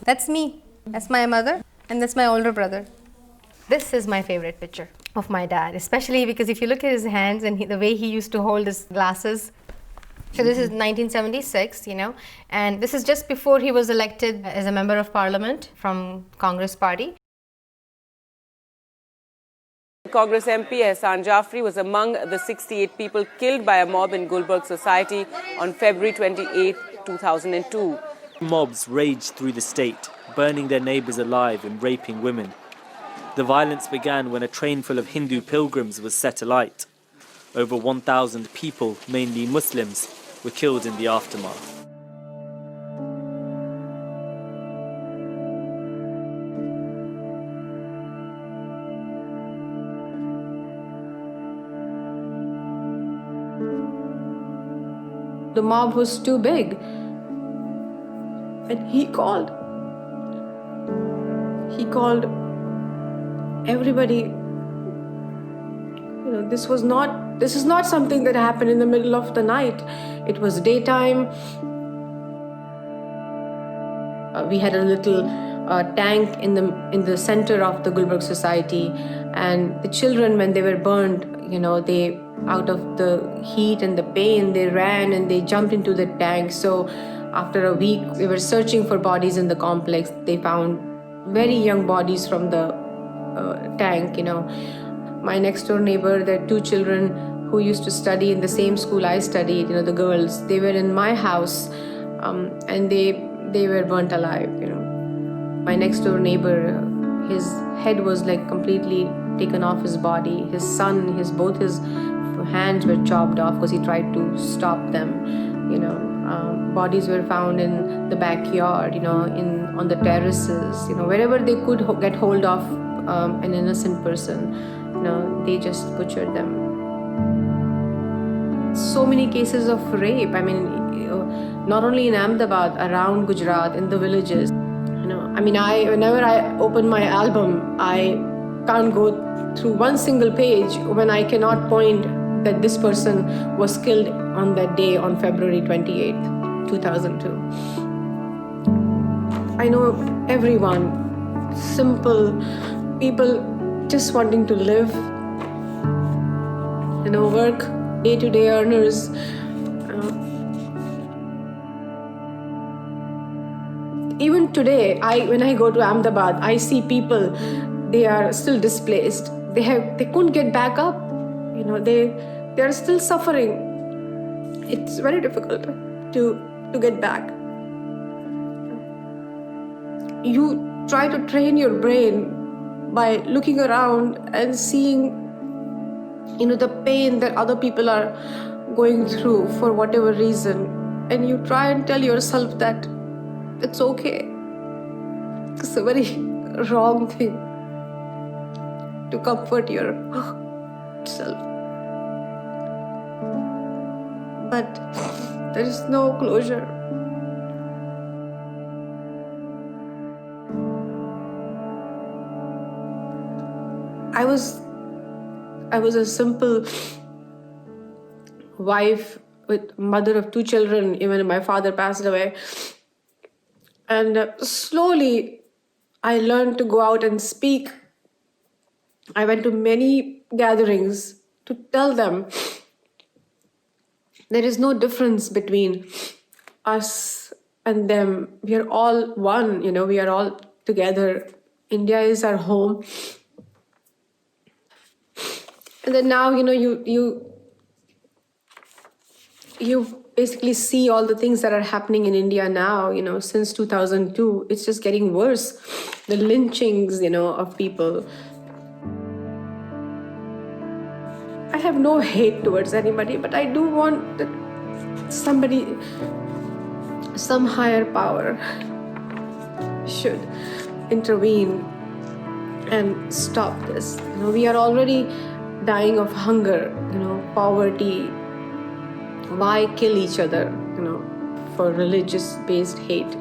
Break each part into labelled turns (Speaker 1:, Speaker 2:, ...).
Speaker 1: That's me. That's my mother, and that's my older brother. This is my favorite picture of my dad, especially because if you look at his hands and the way he used to hold his glasses. So this is 1976, and this is just before he was elected as a member of parliament from Congress party.
Speaker 2: Congress MP Ehsan Jafri was among the 68 people killed by a mob in Gulbarg society on February 28, 2002.
Speaker 3: Mobs raged through the state, burning their neighbours alive and raping women. The violence began when a train full of Hindu pilgrims was set alight. Over 1,000 people, mainly Muslims, were killed in the aftermath.
Speaker 4: The mob was too big, and he called everybody. This is not something that happened in the middle of the night. It was daytime. We had a little tank in the center of the Gulbarg society, and the children, when they were burned, they, out of the heat and the pain, they ran and they jumped into the tank. So after a week, we were searching for bodies in the complex. They found very young bodies from the tank. My next door neighbor, their 2 children who used to study in the same school I studied, the girls, they were in my house, and they were burnt alive. My next door neighbor, his head was like completely taken off his body. His son, both his hands were chopped off because he tried to stop them. Bodies were found in the backyard, on the terraces, wherever they could get hold of an innocent person, they just butchered them. So many cases of rape. Not only in Ahmedabad, around Gujarat, in the villages. Whenever I open my album, I can't go through one single page when I cannot point that this person was killed on that day, on February 28th, 2002. I know everyone, simple people just wanting to live, work, day-to-day earners. Even today, when I go to Ahmedabad, I see people, they are still displaced. They couldn't get back up. They are still suffering. It's very difficult to get back. You try to train your brain by looking around and seeing, the pain that other people are going through for whatever reason, and you try and tell yourself that it's okay. It's a very wrong thing to comfort yourself. But there is no closure. I was a simple wife with mother of 2 children, even my father passed away. And slowly, I learned to go out and speak. I went to many gatherings to tell them there is no difference between us and them. We are all one, we are all together. India is our home. And then now, you basically see all the things that are happening in India now, since 2002. It's just getting worse. The lynchings, of people. I have no hate towards anybody, but I do want that some higher power should intervene and stop this. We are already dying of hunger, poverty. Why kill each other, for religious-based hate?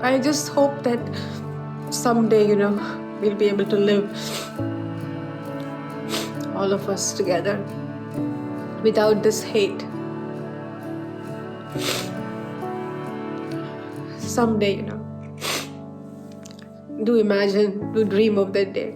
Speaker 4: I just hope that someday, we'll be able to live, all of us together, without this hate. someday, do imagine, do dream of that day.